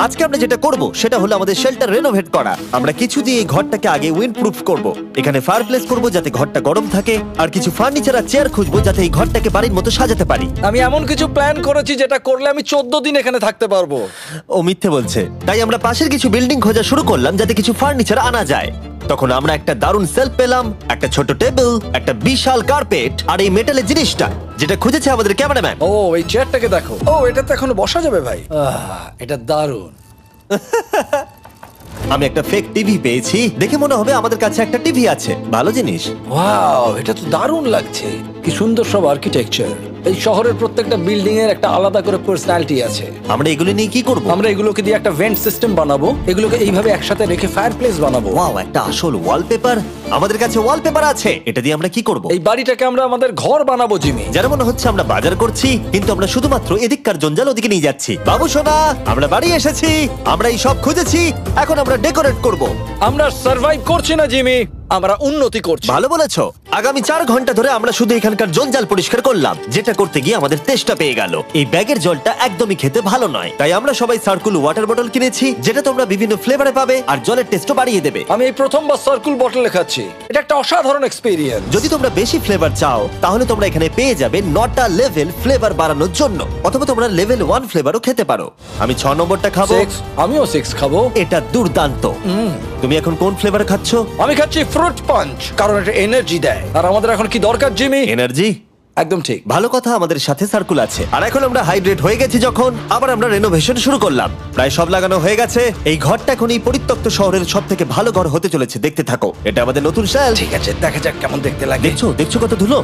আজকে আমরা যেটা করব সেটা হলো আমাদের শেল্টার রেনোভেট করা। আমরা কিছু দিয়ে এই ঘরটাকে আগে উইন্ড প্রুফ করবো। এখানে ফায়ারপ্লেস করবো যাতে ঘরটা গরম থাকে, আর কিছু ফার্নিচার আর চেয়ার খুঁজবো যাতে এই ঘরটাকে বাড়ির মতো সাজাতে পারি। আমি এমন কিছু প্ল্যান করেছি যেটা করলে আমি 14 দিন এখানে থাকতে পারবো। ও মিথ্যে বলছে। তাই আমরা পাশের কিছু বিল্ডিং খোঁজা শুরু করলাম যাতে কিছু ফার্নিচার আনা যায়। তখন আমরা একটা দারুণ সেলফ পেলাম, একটা ছোট টেবিল, একটা বিশাল কার্পেট, আর এই মেটালের জিনিসটা যেটা খুঁজেছে আমাদের ক্যামেরাম্যান। ও এই চেয়ারটাকে দেখো। ও এটা তো এখনো বসা যাবে ভাই। এটা দারুণ। আমি একটা ফেক টিভি পেয়েছি, দেখে মনে হবে আমাদের কাছে একটা টিভি আছে। ভালো জিনিস। ওয়াও, এটা তো দারুণ লাগছে। কি সুন্দর সব আর্কিটেকচার। এই শহরের প্রত্যেকটা বিল্ডিং এর একটা আলাদা করে পার্সোনালিটি আছে। আমরা এগুলো নিয়ে কি করব? আমরা এগুলোকে দিয়ে একটা ভেন্ট সিস্টেম বানাবো, এগুলোকে এইভাবে একসাথে রেখে ফায়ারপ্লেস বানাবো। ওয়াও, একটা আসল ওয়ালপেপার। আমাদের কাছে ওয়ালপেপার আছে। এটা দিয়ে আমরা কি করব? এই বাড়িটাকে আমরা আমাদের ঘর বানাবো জিমি। যার মনে হচ্ছে আমরা বাজার করছি, কিন্তু আমরা শুধুমাত্র এদিককার জঞ্জাল ওদিকে নিয়ে যাচ্ছি। বাবু সোনা, আমরা বাড়ি এসেছি। আমরা এই সব খুঁজেছি, এখন আমরা ডেকোরেট করব। আমরা সার্ভাইভ করছি না জিমি, আমরা উন্নতি করছি। ভালো বলেছো। আগামী 4 ঘন্টা ধরে আমরা শুধু এখানকার জঞ্জাল পরিষ্কার করলাম, যেটা করতে গিয়ে আমাদের তেষ্টা পেয়ে গেল। এই ব্যাগের জলটা একদমই খেতে ভালো নয়, তাই আমরা সবাই সার্কুল ওয়াটার বটল কিনেছি, যেটা তোমরা বিভিন্ন ফ্লেভারে পাবে আর জলের টেস্টও বাড়িয়ে দেবে। আমি এই প্রথমবার সার্কুল বটলে খাচ্ছি, এটা একটা অসাধারণ এক্সপেরিয়েন্স। যদি তোমরা বেশি ফ্লেভার চাও, তাহলে তোমরা এখানে পেয়ে যাবে 9টা লেভেল ফ্লেভার বাড়ানোর জন্য, অথবা তোমরা লেভেল 1 ফ্লেভারও খেতে পারো। আমি 6 নম্বরটা খাবো। আমিও 6 খাবো। এটা দুর্দান্ত। তুমি এখন কোন ফ্লেভার খাচ্ছ? আমি খাচ্ছি ফ্রুট পাঞ্চ, কারণ এটা এনার্জি দেয়। আর আমাদের এখন কি দরকার জিমি? এনার্জি। একদম ঠিক। ভালো কথা, আমাদের সাথে সার্কুল আছে। আর এখন আমরা হাইড্রেট হয়ে গেছি যখন, আবার আমরা রেনোভেশন শুরু করলাম। প্রায় সব লাগানো হয়ে গেছে। এই ঘরটা এখন এই পরিত্যক্ত শহরের সব থেকে ভালো ঘর হতে চলেছে। দেখতে থাকো, এটা আমাদের নতুন স্টাইল। ঠিক আছে, দেখা যাক কেমন দেখতে লাগে। দেখছো কত ধুলো।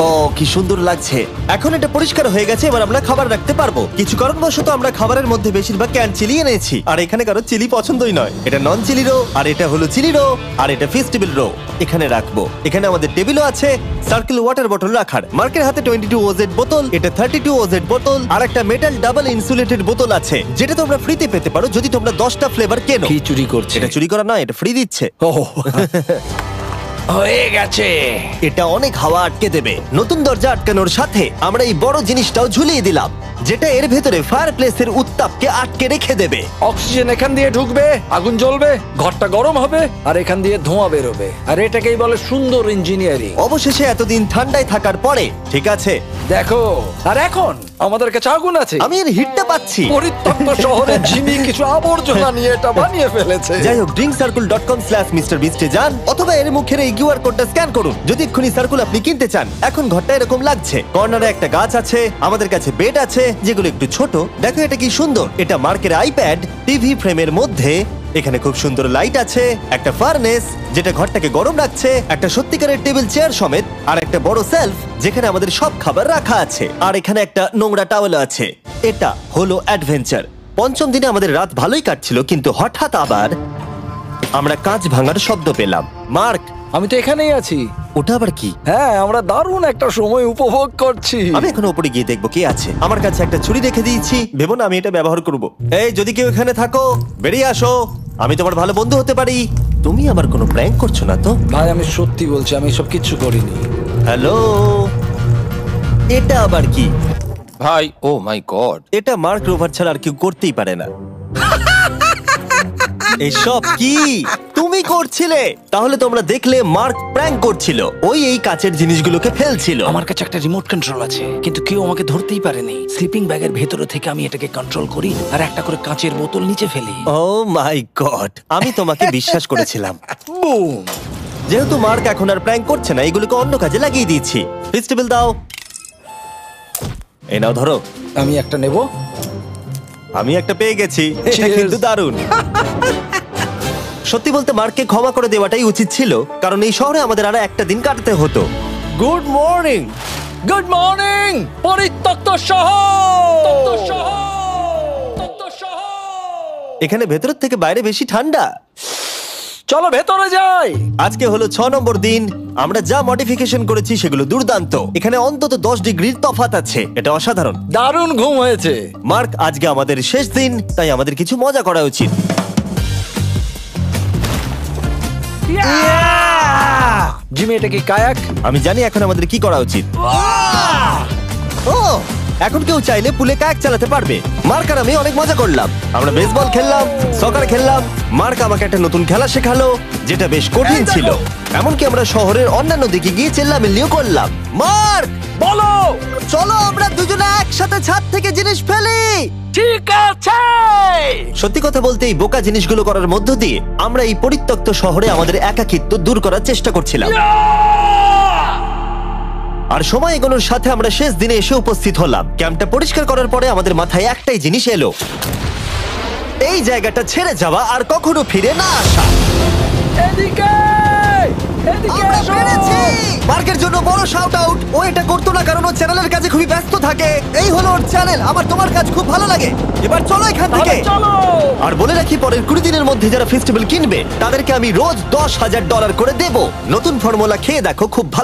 ও কি সুন্দর লাগছে। এখন এটা পরিষ্কার হয়ে গেছে, এবার আমরা খাবার রাখতে পারবো। কিছু কারণবশত আমরা খাবারের মধ্যে বেশিরভাগ ক্যান চিলি এনেছি, আর এখানে কারো চিলি পছন্দই নয়। এটা নন চিলি রো, আর এটা হলো চিলি রো, আর এটা ফেস্টিভ্যাল রো। এখানে রাখবো। এখানে আমাদের টেবিলও আছে সার্কেল ওয়াটার বটল রাখার। মার্কের হাতে 22 ওজেড বোতল, এটা 32 ওজেড বোতল, আর একটা মেটাল ডাবল ইনসুলেটেড বোতল আছে, যেটা তোমরা ফ্রিতে পেতে পারো যদি তোমরা 10টা ফ্লেভার কেনো। কি চুরি করছে? এটা চুরি করা নয়, এটা ফ্রি দিচ্ছে। হয়ে গেছে। এটা অনেক হাওয়া আটকে দেবে। নতুন দরজা আটকানোর সাথে আমরা এই বড় জিনিসটাও ঝুলিয়ে দিলাম, যেটা এর ভেতরে ফায়ারপ্লেসের উত্তাপকে আটকে রেখে দেবে। অক্সিজেন এখান দিয়ে ঢুকবে, আগুন জ্বলবে, ঘরটা গরম হবে, আর এখান দিয়ে ধোঁয়া বেরোবে। আর এটাকেই বলে সুন্দর ইঞ্জিনিয়ারিং। অবশেষে এতদিন ঠান্ডায় থাকার পরে ঠিক আছে। দেখো, আর এখন আমাদের কাছে আগুন আছে। আমি এর হিটটা পাচ্ছি। পরিত্যক্ত শহরে জিমি কিছু আবর্জনা নিয়ে এটা বানিয়ে ফেলেছে। যাই হোক, drinkcircle.com/MrBeast এ যান, অথবা এর মুখের এই কিউআর কোডটা স্ক্যান করুন যদি এক্ষুনি সার্কুল আপনি কিনতে চান। এখন ঘরটা এরকম লাগছে। কর্নারে একটা গাছ আছে, আমাদের কাছে বেড আছে যেগুলো একটু ছোট। দেখো এটা কি সুন্দর। এটা মার্কের আইপ্যাড টিভি ফ্রেমের মধ্যে। এখানে খুব সুন্দর লাইট আছে, একটা ফার্নেস যেটা ঘরটাকে গরম রাখছে, একটা সত্যিকারের টেবিল চেয়ার সমেত, আর একটা বড় সেলফ যেখানে আমাদের সব খাবার রাখা আছে, আর এখানে একটা নোংরা টাওয়েল আছে। এটা হলো অ্যাডভেঞ্চার। পঞ্চম দিনে আমাদের রাত ভালোই কাটছিল, কিন্তু হঠাৎ আবার আমরা কাঁচ ভাঙার শব্দ পেলাম। মার্ক, আমি তো এখানেই আছি। ওটা আবার কি? হ্যাঁ, আমরা দারুণ একটা সময় উপভোগ করছি। আমি এখন উপরে গিয়ে দেখবো কে আছে। আমার কাছে একটা ছুরি রেখে দিয়েছি, ভেবো না আমি এটা ব্যবহার করব। এই, যদি কেউ এখানে থাকো বেরিয়ে আসো, আমি তোমার ভালো বন্ধু হতে পারি। তুমি আমার কোনো প্র্যাঙ্ক করছো না তো? ভাই আমি সত্যি বলছি, আমি সব কিচ্ছু করিনি। হ্যালো, এটা আবার কি? ভাই, ও মাই গড। এটা মার্ক রোভার ছাড়া আর কেউ করতেই পারে না। এসব কি তুমি করছিলে? তাহলে তোমরা দেখলে মার্ক প্র্যাঙ্ক করছিল। ওই এই কাচের জিনিসগুলোকে ফেলছিল। আমার কাছে একটা রিমোট কন্ট্রোল আছে, কিন্তু কেউ আমাকে ধরতেই পারেনি। স্লিপিং ব্যাগের ভেতরে থেকে আমি এটাকে কন্ট্রোল করি আর একটা করে কাঁচের বোতল নিচে ফেলি। ও মাই গড, আমি তোমাকে বিশ্বাস করেছিলাম। বুম! যেহেতু মার্ক এখন আর প্র্যাঙ্ক করছে না, এগুলোকে অন্য কাজে লাগিয়ে দিয়েছি। ফেস্টিভ্যাল দাও। এই নাও, ধরো। আমি একটা নেব। আমি একটা পেয়ে গেছি। এটা Cheers! কিন্তু দারুণ। সত্যি বলতে মার্ককে ক্ষমা করে দেওয়াটাই উচিত ছিল, কারণ এই শহরে আমাদের আর একটা দিন কাটাতে হতো। Good morning. গুড মর্নিং পরিত্যক্ত শহর। এখানে ভেতর থেকে বাইরে বেশি ঠান্ডা। চলো ভেতরে যাই। আজকে হলো 6 নম্বর দিন। আমরা যা মডিফিকেশন করেছি সেগুলো দুর্দান্ত। এখানে অন্তত 10 ডিগ্রির তফাৎ আছে। এটা অসাধারণ। দারুণ ঘুম হয়েছে। মার্ক, আজকে আমাদের শেষ দিন, তাই আমাদের কিছু মজা করা উচিত। জিমি, এটা কি কায়াক? আমি জানি এখন আমাদের কি করা উচিত। ও এখন কেউ চাইলে পুলে কায়াক চালাতে পারবে। মার্ক আর আমি অনেক মজা করলাম, আমরা বেসবল খেললাম, সকার খেললাম। মার্ক আমাকে একটা নতুন খেলা শেখালো যেটা বেশ কঠিন ছিল। এমনকি আমরা শহরের অন্যান্য দিকে গিয়ে চেল্লামিল্লিও করলাম। মার্ক, বলো। চলো আমরা দুজনে একসাথে ছাদ থেকে জিনিস ফেলি। ঠিক আছে। সত্যি কথা বলতে এই বোকা জিনিসগুলো করার মধ্য দিয়ে আমরা এই পরিত্যক্ত শহরে আমাদের একাকিত্ব দূর করার চেষ্টা করছিলাম। আর সময় এগোনোর সাথে আমরা শেষ দিনে এসে উপস্থিত হলাম। ক্যাম্পটা পরিষ্কার করার পরে আমাদের মাথায় একটাই জিনিস এলো, এই জায়গাটা ছেড়ে যাওয়া আর কখনো ফিরে না আসা। এদিকে এদিকে আমরা এসো। পেরেছি! মার্কের জন্য বড় শাউট আউট। ও এটা করতো না কারণ ও চ্যানেলের কাজে খুবই ব্যস্ত থাকে। এই হলো ওর চ্যানেল। আমার তোমার কাজ খুব ভালো লাগে। এবার চলো এখান থেকে। তাহলে চলো। আর বলে রাখি, পরের 20 দিনের মধ্যে যারা ফেস্টিভ্যাল কিনবে তাদেরকে আমি রোজ $10,000 করে দেব। নতুন ফর্মুলা খেয়ে দেখো, খুব ভালো